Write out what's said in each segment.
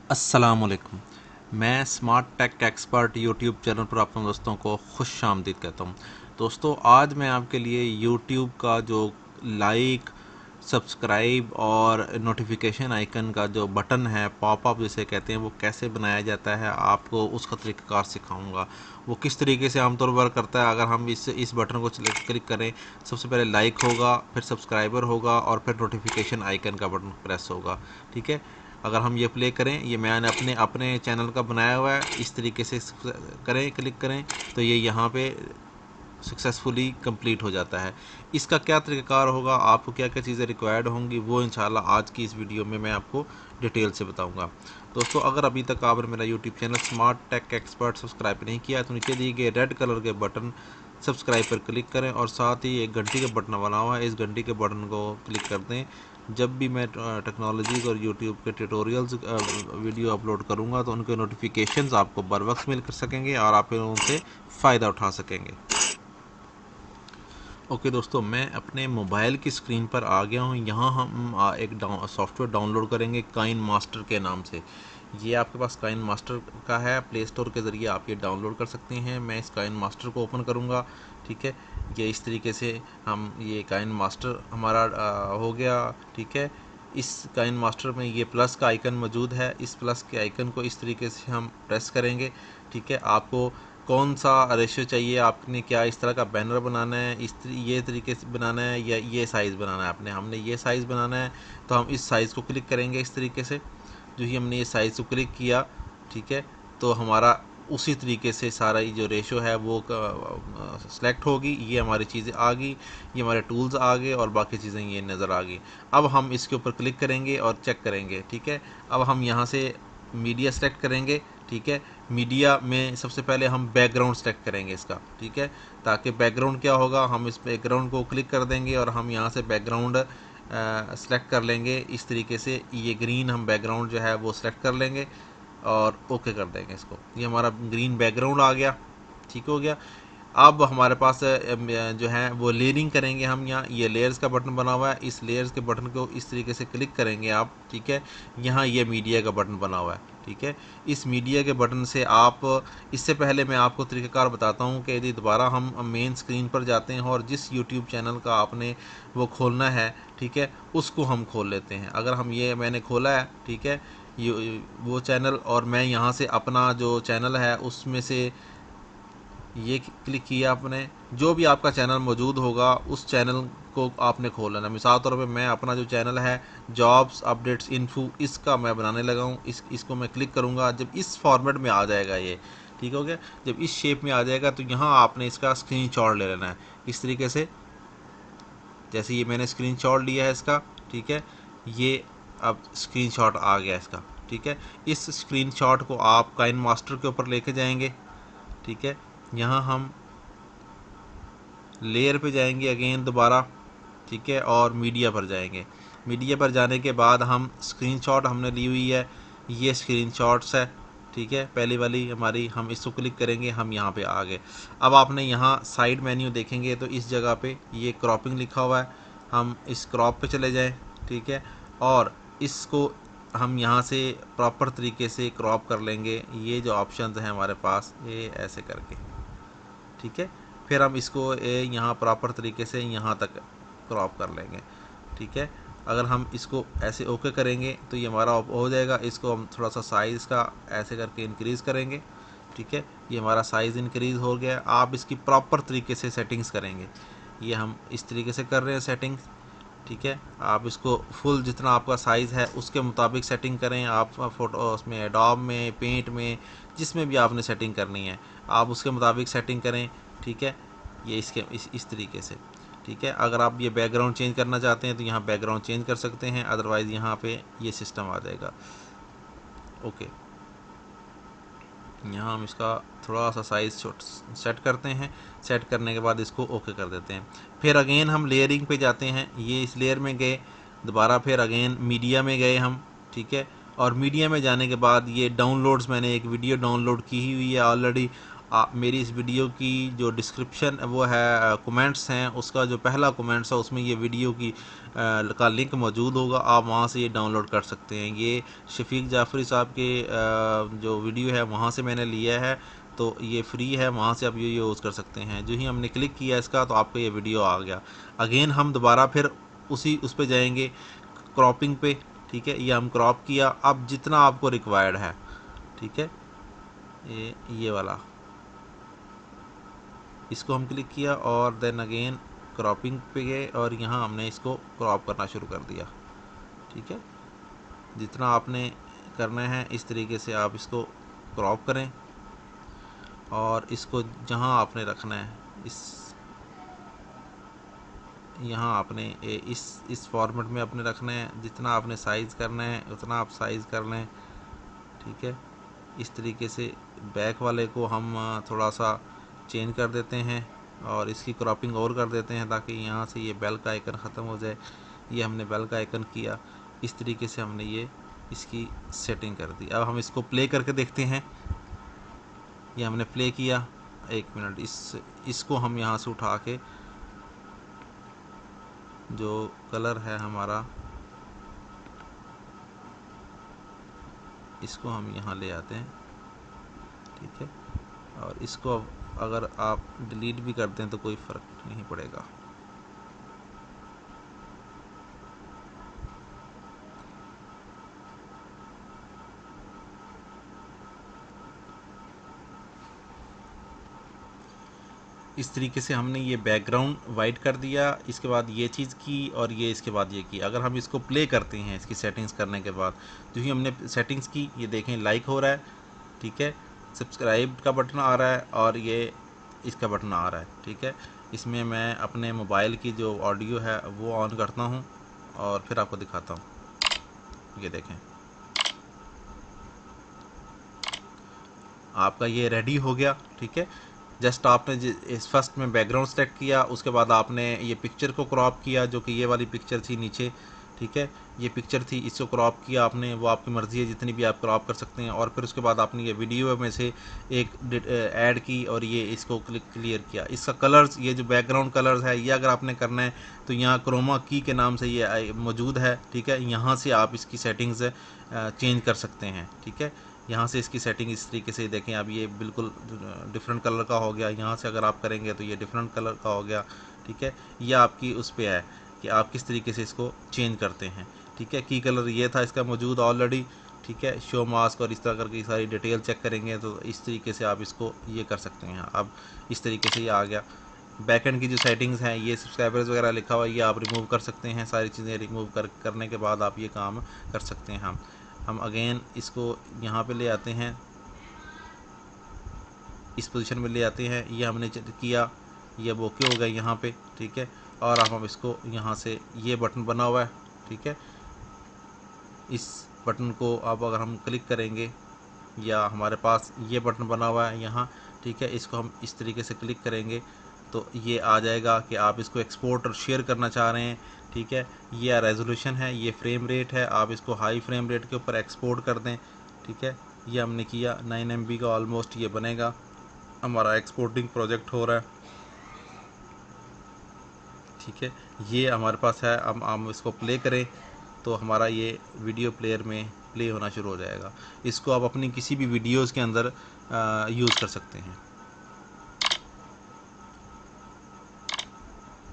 अस्सलामुअलैकुम। मैं smart tech expert YouTube channel पर आप तमाम दोस्तों को खुश आमदीद कहता हूँ। दोस्तों, आज मैं आपके लिए यूट्यूब का जो लाइक, सब्सक्राइब और नोटिफिकेशन आइकन का जो बटन है, पॉपअप जिसे कहते हैं, वो कैसे बनाया जाता है, आपको उसका तरीक़ाकार सिखाऊंगा। वो किस तरीके से आमतौर पर करता है। अगर हम इस बटन को क्लिक करें, सबसे पहले लाइक होगा, फिर सब्सक्राइबर होगा और फिर नोटिफिकेशन आइकन का बटन प्रेस होगा। ठीक है। अगर हम ये प्ले करें, ये मैंने अपने अपने चैनल का बनाया हुआ है, इस तरीके से करें, क्लिक करें तो ये यहाँ पे सक्सेसफुली कंप्लीट हो जाता है। इसका क्या तरीक़ाकार होगा, आपको क्या क्या चीज़ें रिक्वायर्ड होंगी, वो इंशाल्लाह आज की इस वीडियो में मैं आपको डिटेल से बताऊंगा। दोस्तों, अगर अभी तक आपने मेरा YouTube channel smart tech expert subscribe नहीं किया तो नीचे दिए गए रेड कलर के बटन सब्सक्राइब पर क्लिक करें और साथ ही एक घंटी का बटन बना हुआ है, इस घंटी के बटन को क्लिक कर दें। जब भी मैं टेक्नोलॉजी और यूट्यूब के ट्यूटोरियल्स वीडियो अपलोड करूंगा तो उनके नोटिफिकेशंस आपको बर वक्त मिल सकेंगे और आप उनसे फ़ायदा उठा सकेंगे। ओके दोस्तों, मैं अपने मोबाइल की स्क्रीन पर आ गया हूँ। यहाँ हम एक सॉफ्टवेयर डाउनलोड करेंगे काइन मास्टर के नाम से। ये आपके पास काइन मास्टर का है, प्ले स्टोर के ज़रिए आप ये डाउनलोड कर सकते हैं। मैं इस काइन मास्टर को ओपन करूँगा। ठीक है। ये इस तरीके से हम ये काइन मास्टर हमारा हो गया। ठीक है। इस काइन मास्टर में ये प्लस का आइकन मौजूद है। इस प्लस के आइकन को इस तरीके से हम प्रेस करेंगे। ठीक है। आपको कौन सा रेशियो चाहिए, आपने क्या इस तरह का बैनर बनाना है, ये तरीके से बनाना है या ये साइज़ बनाना है, हमने ये साइज़ बनाना है तो हम इस साइज़ को क्लिक करेंगे इस तरीके से। जो ही हमने ये साइज़ को क्लिक किया, ठीक है, तो हमारा उसी तरीके से सारा ये जो रेशो है वो सेलेक्ट होगी। ये हमारी चीज़ें आ गई, ये हमारे टूल्स आ गए और बाकी चीज़ें ये नज़र आ गई। अब हम इसके ऊपर क्लिक करेंगे और चेक करेंगे। ठीक है। अब हम यहाँ से मीडिया सेलेक्ट करेंगे। ठीक है। मीडिया में सबसे पहले हम बैकग्राउंड सेलेक्ट करेंगे इसका। ठीक है। ताकि बैकग्राउंड क्या होगा, हम इस बैकग्राउंड को क्लिक कर देंगे और हम यहाँ से बैकग्राउंड सेलेक्ट कर लेंगे इस तरीके से। ये ग्रीन हम बैकग्राउंड जो है वो सेलेक्ट कर लेंगे और ओके कर देंगे इसको। ये हमारा ग्रीन बैकग्राउंड आ गया। ठीक हो गया। अब हमारे पास जो है वो लेयरिंग करेंगे हम। यहाँ ये लेयर्स का बटन बना हुआ है, इस लेयर्स के बटन को इस तरीके से क्लिक करेंगे आप। ठीक है। यहाँ ये मीडिया का बटन बना हुआ है। ठीक है। इस मीडिया के बटन से आप, इससे पहले मैं आपको तरीक़ाकार बताता हूँ कि यदि दोबारा हम मेन स्क्रीन पर जाते हैं और जिस यूट्यूब चैनल का आपने वो खोलना है, ठीक है, उसको हम खोल लेते हैं। अगर हम ये मैंने खोला है, ठीक है, वो चैनल, और मैं यहाँ से अपना जो चैनल है उसमें से ये क्लिक किया आपने, जो भी आपका चैनल मौजूद होगा उस चैनल को आपने खोल लेना। मिसाल तौर पे मैं अपना जो चैनल है जॉब्स अपडेट्स इन्फो, इसका मैं बनाने लगा हूँ। इसको मैं क्लिक करूँगा। जब इस फॉर्मेट में आ जाएगा ये, ठीक हो गया, जब इस शेप में आ जाएगा तो यहाँ आपने इसका स्क्रीनशॉट ले लेना है इस तरीके से। जैसे ये मैंने स्क्रीनशॉट लिया है इसका। ठीक है। ये अब स्क्रीनशॉट आ गया इसका। ठीक है। इस स्क्रीनशॉट को आप काइन मास्टर के ऊपर लेके जाएंगे। ठीक है। यहाँ हम लेयर पे जाएंगे अगेन दोबारा। ठीक है। और मीडिया पर जाएंगे। मीडिया पर जाने के बाद हम स्क्रीनशॉट हमने ली हुई है, ये स्क्रीनशॉट्स है। ठीक है। पहली वाली हमारी, हम इसको क्लिक करेंगे, हम यहाँ पे आ गए। अब आपने यहाँ साइड मेन्यू देखेंगे तो इस जगह पे ये क्रॉपिंग लिखा हुआ है, हम इस क्रॉप पे चले जाएं। ठीक है। और इसको हम यहाँ से प्रॉपर तरीके से क्रॉप कर लेंगे। ये जो ऑप्शंस हैं हमारे पास, ये ऐसे करके। ठीक है। फिर हम इसको यहाँ प्रॉपर तरीके से यहाँ तक क्रॉप कर लेंगे। ठीक है। अगर हम इसको ऐसे ओके करेंगे तो ये हमारा हो जाएगा। इसको हम थोड़ा सा साइज़ का ऐसे करके इंक्रीज़ करेंगे। ठीक है। ये हमारा साइज़ इंक्रीज़ हो गया। आप इसकी प्रॉपर तरीके से सेटिंग्स करेंगे। ये हम इस तरीके से कर रहे हैं सेटिंग्स। ठीक है। आप इसको फुल जितना आपका साइज़ है उसके मुताबिक सेटिंग करें। आप फ़ोटो उसमें एडोब में, पेंट में, जिसमें भी आपने सेटिंग करनी है आप उसके मुताबिक सेटिंग करें। ठीक है। ये इसके इस तरीके से। ठीक है। अगर आप ये बैकग्राउंड चेंज करना चाहते हैं तो यहाँ बैकग्राउंड चेंज कर सकते हैं, अदरवाइज़ यहाँ पे ये सिस्टम आ जाएगा। ओके। यहाँ हम इसका थोड़ा सा साइज़ सेट करते हैं। सेट करने के बाद इसको ओके कर देते हैं। फिर अगेन हम लेयरिंग पे जाते हैं। ये इस लेयर में गए, दोबारा फिर अगेन मीडिया में गए हम। ठीक है। और मीडिया में जाने के बाद ये डाउनलोड्स, मैंने एक वीडियो डाउनलोड की ही हुई है ऑलरेडी। मेरी इस वीडियो की जो डिस्क्रिप्शन वो है, कमेंट्स हैं, उसका जो पहला कमेंट्स है उसमें ये वीडियो की का लिंक मौजूद होगा, आप वहाँ से ये डाउनलोड कर सकते हैं। ये शफीक जाफ़री साहब के जो वीडियो है वहाँ से मैंने लिया है, तो ये फ्री है, वहाँ से आप ये यूज़ कर सकते हैं। जो ही हमने क्लिक किया इसका तो आपको ये वीडियो आ गया। अगेन हम दोबारा फिर उस पे जाएंगे क्रॉपिंग पे, ठीक है। ये हम क्रॉप किया, अब जितना आपको रिक्वायर्ड है, ठीक है, ये वाला, इसको हम क्लिक किया और देन अगेन क्रॉपिंग पे गए और यहाँ हमने इसको क्रॉप करना शुरू कर दिया, ठीक है। जितना आपने करना है इस तरीके से आप इसको क्रॉप करें और इसको जहाँ आपने रखना है इस यहाँ आपने इस फॉर्मेट में अपने रखना है। जितना आपने साइज़ करना है उतना आप साइज़ कर लें, ठीक है। इस तरीके से बैक वाले को हम थोड़ा सा चेंज कर देते हैं और इसकी क्रॉपिंग और कर देते हैं ताकि यहाँ से ये बेल का आइकन ख़त्म हो जाए। ये हमने बेल का आइकन किया, इस तरीके से हमने ये इसकी सेटिंग कर दी। अब हम इसको प्ले करके देखते हैं। ये हमने प्ले किया, एक मिनट, इसको हम यहाँ से उठा के जो कलर है हमारा इसको हम यहाँ ले आते हैं, ठीक है। और इसको अगर आप डिलीट भी कर दें तो कोई फ़र्क नहीं पड़ेगा। इस तरीके से हमने ये बैकग्राउंड वाइट कर दिया। इसके बाद ये चीज़ की और ये इसके बाद ये की। अगर हम इसको प्ले करते हैं इसकी सेटिंग्स करने के बाद, जो ही हमने सेटिंग्स की, ये देखें लाइक हो रहा है, ठीक है, सब्सक्राइब का बटन आ रहा है और ये इसका बटन आ रहा है, ठीक है। इसमें मैं अपने मोबाइल की जो ऑडियो है वो ऑन करता हूँ और फिर आपको दिखाता हूँ। ये देखें आपका ये रेडी हो गया, ठीक है। जस्ट आपने इस फर्स्ट में बैकग्राउंड सेलेक्ट किया, उसके बाद आपने ये पिक्चर को क्रॉप किया, जो कि ये वाली पिक्चर थी नीचे, ठीक है, ये पिक्चर थी, इसको क्रॉप किया आपने, वो आपकी मर्ज़ी है जितनी भी आप क्रॉप कर सकते हैं। और फिर उसके बाद आपने ये वीडियो में से एक ऐड की और ये इसको क्लियर किया। इसका कलर्स, ये जो बैकग्राउंड कलर्स है, ये अगर आपने करना है तो यहाँ क्रोमा की के नाम से ये मौजूद है, ठीक है। यहाँ से आप इसकी सेटिंग्स चेंज कर सकते हैं, ठीक है। यहाँ से इसकी सेटिंग इस तरीके से देखें, अब ये बिल्कुल डिफरेंट कलर का हो गया। यहाँ से अगर आप करेंगे तो ये डिफरेंट कलर का हो गया, ठीक है। ये आपकी उस पर है कि आप किस तरीके से इसको चेंज करते हैं, ठीक है। की कलर ये था इसका मौजूद ऑलरेडी, ठीक है। शो मास्क और इस तरह करके सारी डिटेल चेक करेंगे तो इस तरीके से आप इसको ये कर सकते हैं। अब इस तरीके से ये आ गया। बैकएंड की जो सेटिंग्स हैं, ये सब्सक्राइबर्स वगैरह लिखा हुआ है, ये आप रिमूव कर सकते हैं। सारी चीज़ें रिमूव करने के बाद आप ये काम कर सकते हैं। हम अगेन इसको यहाँ पे ले आते हैं, इस पोजीशन में ले आते हैं। ये हमने किया, ये अब ओके हो गया यहाँ पे, ठीक है। और अब हम इसको यहाँ से, ये बटन बना हुआ है, ठीक है, इस बटन को अब अगर हम क्लिक करेंगे, या हमारे पास ये बटन बना हुआ है यहाँ, ठीक है, इसको हम इस तरीके से क्लिक करेंगे तो ये आ जाएगा कि आप इसको एक्सपोर्ट और शेयर करना चाह रहे हैं, ठीक है। ये रेजोल्यूशन है, ये फ्रेम रेट है, आप इसको हाई फ्रेम रेट के ऊपर एक्सपोर्ट कर दें, ठीक है। ये हमने किया, 9 MB का ऑलमोस्ट ये बनेगा। हमारा एक्सपोर्टिंग प्रोजेक्ट हो रहा है, ठीक है। ये हमारे पास है। अब हम इसको प्ले करें तो हमारा ये वीडियो प्लेयर में प्ले होना शुरू हो जाएगा। इसको आप अपनी किसी भी वीडियोज़ के अंदर यूज़ कर सकते हैं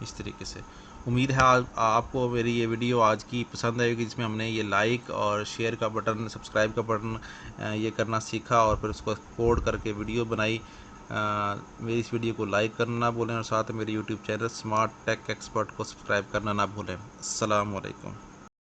इस तरीके से। उम्मीद है आपको मेरी ये वीडियो आज की पसंद आएगी, जिसमें हमने ये लाइक और शेयर का बटन, सब्सक्राइब का बटन ये करना सीखा और फिर उसको एक्सपोर्ट करके वीडियो बनाई। मेरी इस वीडियो को लाइक करना ना भूलें और साथ में मेरे YouTube channel smart tech expert को सब्सक्राइब करना ना भूलें। अस्सलाम वालेकुम।